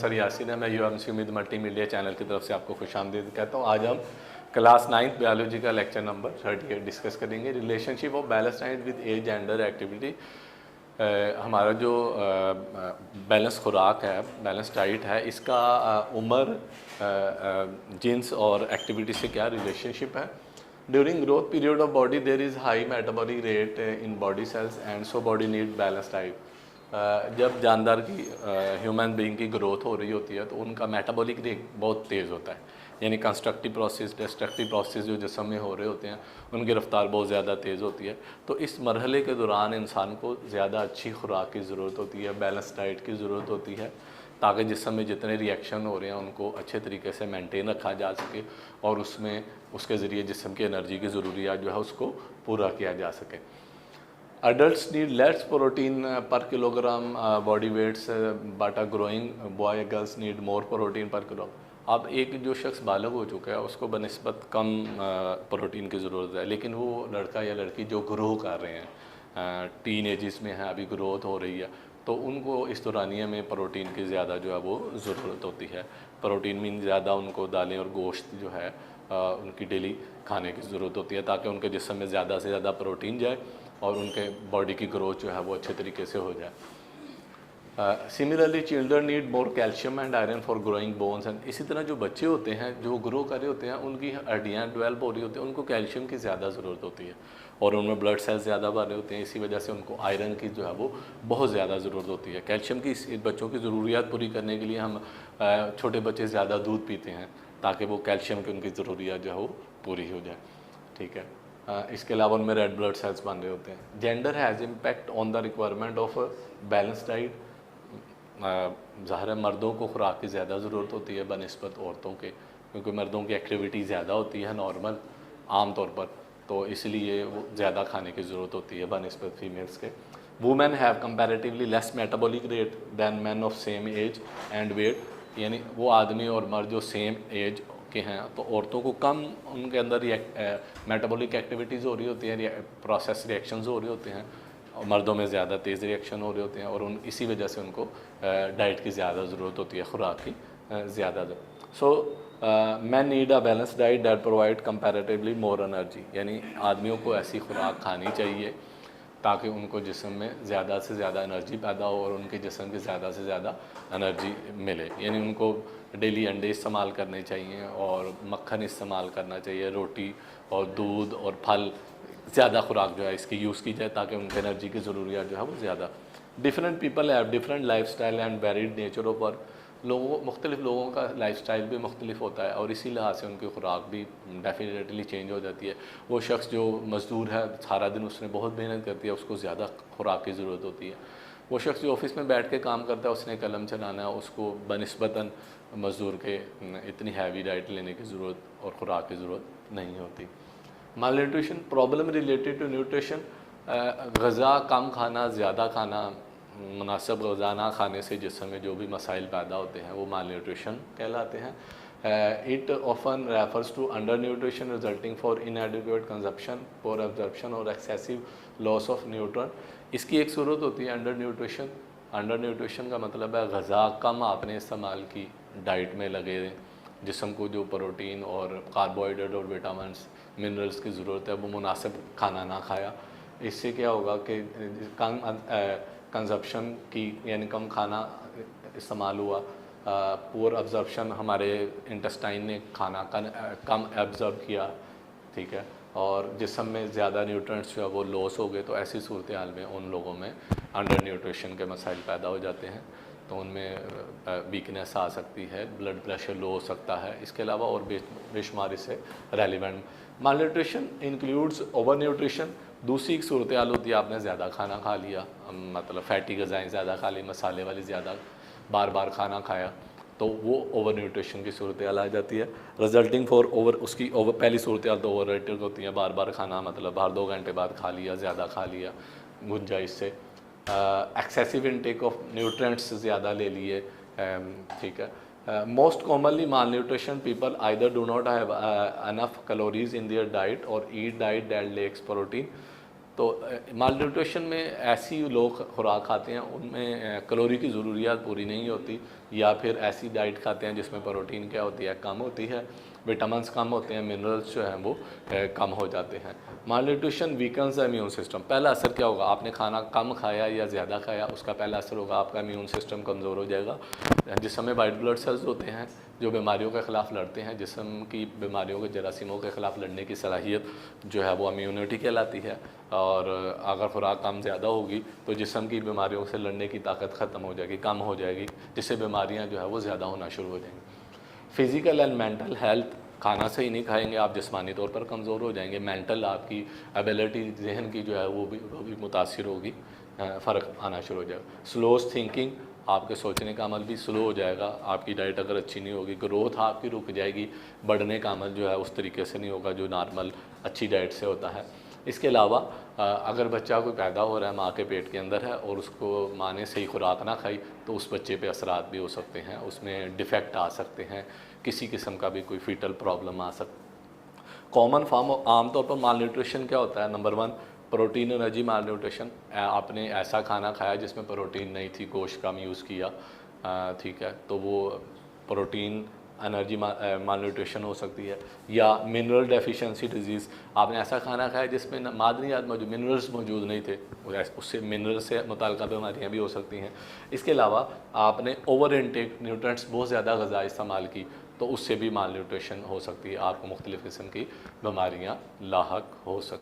Sir Yasin है। मैं UMC उम्मीद मल्टीमीडिया चैनल की तरफ से आपको खुशामदीद कहता हूँ। आज हम क्लास 9th बायोलॉजी का लेक्चर नंबर 38 डिस्कस करेंगे। Relationship of balance diet with age, gender, activity. हमारा जो बैलेंस खुराक है, बैलेंस डाइट है, इसका उम्र, जीन्स और एक्टिविटी से क्या रिलेशनशिप है। During growth period of body there is high metabolic rate in body cells and so body need balance diet. जब जानदार की ह्यूमन बीइंग की ग्रोथ हो रही होती है तो उनका मेटाबॉलिक रेट बहुत तेज़ होता है, यानी कंस्ट्रक्टिव प्रोसेस, डिस्ट्रक्टिव प्रोसेस जो जिस्म में हो रहे होते हैं उनकी रफ्तार बहुत ज़्यादा तेज़ होती है। तो इस मरहले के दौरान इंसान को ज़्यादा अच्छी खुराक की ज़रूरत होती है, बैलेंस डाइट की ज़रूरत होती है, ताकि जिस्म में जितने रिएक्शन हो रहे हैं उनको अच्छे तरीके से मेंटेन रखा जा सके और उसमें उसके ज़रिए जिस्म की एनर्जी की ज़रूरियात जो है उसको पूरा किया जा सके। Adults need less protein per kilogram body weights, but a growing boy girls need more protein per kilo। अब एक जो शख्स बालग हो चुका है उसको बनिस्बत कम प्रोटीन की ज़रूरत है, लेकिन वो लड़का या लड़की जो ग्रो कर रहे हैं, टीन एजिस में है, अभी ग्रोथ हो रही है, तो उनको इस दौरानिए में प्रोटीन की ज़्यादा जो है वो ज़रूरत होती है। प्रोटीन मीन ज़्यादा उनको दालें और गोश्त जो है उनकी डेली खाने की ज़रूरत होती है, ताकि उनके जिस्म में ज़्यादा से ज़्यादा प्रोटीन जाए और उनके बॉडी की ग्रोथ जो है वो अच्छे तरीके से हो जाए। Similarly children need more calcium and iron for growing bones. And इसी तरह जो बच्चे होते हैं जो ग्रो कर रहे होते हैं उनकी हड्डियाँ डेवलप हो रही होती हैं, उनको कैल्शियम की ज़्यादा ज़रूरत होती है और उनमें ब्लड सेल्स ज़्यादा बढ़ रहे होते हैं, इसी वजह से उनको आयरन की जो है वो बहुत ज़्यादा ज़रूरत होती है। कैल्शियम की बच्चों की ज़रूरियात पूरी करने के लिए हम छोटे बच्चे ज़्यादा दूध पीते हैं ताकि वो कैल्शियम की उनकी ज़रूरियात जो है वो पूरी हो जाए, ठीक है। इसके अलावा उनमें रेड ब्लड सेल्स बन रहे होते हैं। Gender has impact on the requirement of balance diet. ज़ाहिर है मर्दों को खुराक की ज़्यादा ज़रूरत होती है बनिस्बत औरतों के, क्योंकि मर्दों की एक्टिविटी ज़्यादा होती है नॉर्मल आम तौर पर, तो इसलिए वो ज़्यादा खाने की ज़रूरत होती है बनिस्बत फीमेल्स के। Women have comparatively less metabolic rate than man of same age and weight, यानी वो आदमी और मर्द जो सेम एज के हैं तो औरतों को कम उनके अंदर मेटाबॉलिक एक्टिविटीज़ हो रही होती हैं, प्रोसेस रिएक्शंस हो रहे होते हैं, और मर्दों में ज़्यादा तेज़ रिएक्शन हो रहे होते हैं और इसी वजह से उनको डाइट की ज़्यादा ज़रूरत होती है, खुराक की ज़्यादा। So man need a balance diet that provide comparatively more energy, यानी आदमियों को ऐसी खुराक खानी चाहिए ताकि उनको जिस्म में ज़्यादा से ज़्यादा एनर्जी पैदा हो और उनके जिस्म की ज़्यादा से ज़्यादा एनर्जी मिले। यानी उनको डेली अंडे इस्तेमाल करने चाहिए और मक्खन इस्तेमाल करना चाहिए, रोटी और दूध और फल, ज़्यादा खुराक जो है इसकी यूज़ की जाए ताकि उनके एनर्जी की ज़रूरियात जो है वो ज़्यादा। Different people have different life style and varied nature of work. मुख्तलिफ लोगों का लाइफ स्टाइल भी मुख्तलिफ होता है और इसी लिहाज से उनकी खुराक भी डेफिनेटली चेंज हो जाती है। वो शख्स जो मज़दूर है सारा दिन उसने बहुत मेहनत करती है, उसको ज़्यादा खुराक की ज़रूरत होती है। वो शख्स जो ऑफिस में बैठ के काम करता है, उसने कलम चलाना है, उसको बनिस्बतन मज़दूर के इतनी हैवी डाइट लेने की ज़रूरत और ख़ुराक की ज़रूरत नहीं होती। Malnutrition problem related to nutrition, गज़ा कम खाना, ज़्यादा खाना, मुनासिब गज़ा ना खाने से जिस्म में जो भी मसाइल पैदा होते हैं वो माल न्यूट्रिशन कहलाते हैं। It often refers to under nutrition resulting for inadequate consumption, poor absorption और एक्सेसिव लॉस ऑफ न्यूट्रन। इसकी एक सूरत होती है अंडर न्यूट्रिशन। अंडर न्यूट्रिशन का मतलब है गज़ा कम आपने इस्तेमाल की, डाइट में लगे जिस्म को जो प्रोटीन और कार्बोहाइड्रेट और विटामिन्स मिनरल्स की ज़रूरत है वो मुनासिब खाना ना खाया। इससे क्या होगा कि कम कंजप्शन की, यानी कम खाना इस्तेमाल हुआ, पुअर अब्जॉर्प्शन, हमारे इंटेस्टाइन ने खाना कम एब्जॉर्ब किया, ठीक है, और जिस्म में ज़्यादा न्यूट्रिएंट्स जो है वो लॉस हो गए। तो ऐसी सूरत हाल में उन लोगों में अंडर न्यूट्रिशन के मसाइल पैदा हो जाते हैं, तो उनमें वीकनेस आ सकती है, ब्लड प्रेशर लो हो सकता है। इसके अलावा और बेशुमार इससे रेलिवेंट माल न्यूट्रिशन इंक्लूड्स ओवर न्यूट्रिशन। दूसरी एक सूरत हाल होती है आपने ज़्यादा खाना खा लिया, मतलब फैटी गज़ाएँ ज़्यादा खा ली, मसाले वाली ज़्यादा बार बार खाना खाया, तो वो ओवर न्यूट्रिशन की सूरत हाल आ जाती है। रिजल्टिंग फॉर ओवर, उसकी ओवर पहली सूरत हाल तो ओवर रेटेड होती है, बार बार खाना, मतलब हर 2 घंटे बाद खा लिया, ज़्यादा खा लिया गुंजाइश से। एक्सेसिव इनटेक ऑफ न्यूट्रिएंट्स ज़्यादा ले लिए, ठीक है। Most commonly mall nutrition people either do not have enough calories in their diet और ईट डाइट दैट लेक्स प्रोटीन। तो तो माल न्यूट्रिशन में ऐसी लोग खुराक खाते हैं उनमें कैलोरी की ज़रूरियात पूरी नहीं होती, या फिर ऐसी डाइट खाते हैं जिसमें प्रोटीन क्या होती है, कम होती है, विटामिन्स कम होते हैं, मिनरल्स जो हैं वो कम हो जाते हैं। Malnutrition weakens the immune system. पहला असर क्या होगा, आपने खाना कम खाया या ज़्यादा खाया, उसका पहला असर होगा आपका इम्यून सिस्टम कमज़ोर हो जाएगा। जिसम में वाइट ब्लड सेल्स होते हैं जो बीमारियों के ख़िलाफ़ लड़ते हैं, जिस्म की बीमारियों के जरासीमों के ख़िलाफ़ लड़ने की सलाहियत जो है वो इम्यूनिटी कहलाती है। और अगर खुराक कम ज़्यादा होगी तो जिस्म की बीमारियों से लड़ने की ताकत ख़त्म हो जाएगी, कम हो जाएगी, जिससे बीमारियां जो है वो ज़्यादा होना शुरू हो जाएंगी। फ़िज़िकल एंड मेंटल हेल्थ, खाना सही नहीं खाएंगे आप जिस्मानी तौर पर कमज़ोर हो जाएंगे, मेंटल आपकी एबिलिटी जहन की जो है वो भी मुतासिर होगी, फ़र्क आना शुरू हो जाएगा। स्लो थिंकिंग, आपके सोचने का अमल भी स्लो हो जाएगा। आपकी डाइट अगर अच्छी नहीं होगी, ग्रोथ आपकी रुक जाएगी, बढ़ने का अमल जो है उस तरीके से नहीं होगा जो नॉर्मल अच्छी डाइट से होता है। इसके अलावा अगर बच्चा कोई पैदा हो रहा है माँ के पेट के अंदर है और उसको माँ ने सही खुराक ना खाई तो उस बच्चे पे असरात भी हो सकते हैं, उसमें डिफेक्ट आ सकते हैं, किसी किस्म का भी कोई फीटल प्रॉब्लम आ सकती। कॉमन फॉर्म आमतौर पर माल न्यूट्रिशन क्या होता है, नंबर 1 प्रोटीन एनर्जी माल न्यूट्रिशन। आपने ऐसा खाना खाया जिसमें प्रोटीन नहीं थी, गोश्त कम यूज़ किया, ठीक है, तो वो प्रोटीन एनर्जी माल न्यूट्रिशन हो सकती है। या मिनरल डेफिशिएंसी डिजीज़, आपने ऐसा खाना खाया जिसमें मादनियात मौजूद, मिनरल्स मौजूद नहीं थे, उससे मिनरल से मुताल्लिक़ बीमारियाँ भी हो सकती हैं। इसके अलावा आपने ओवर इनटेक न्यूट्रिएंट्स बहुत ज़्यादा ग़िज़ा इस्तेमाल की तो उससे भी माल न्यूट्रिशन हो सकती है, आपको मुख्तलिफ़ किस्म की बीमारियाँ लाहक हो सकती।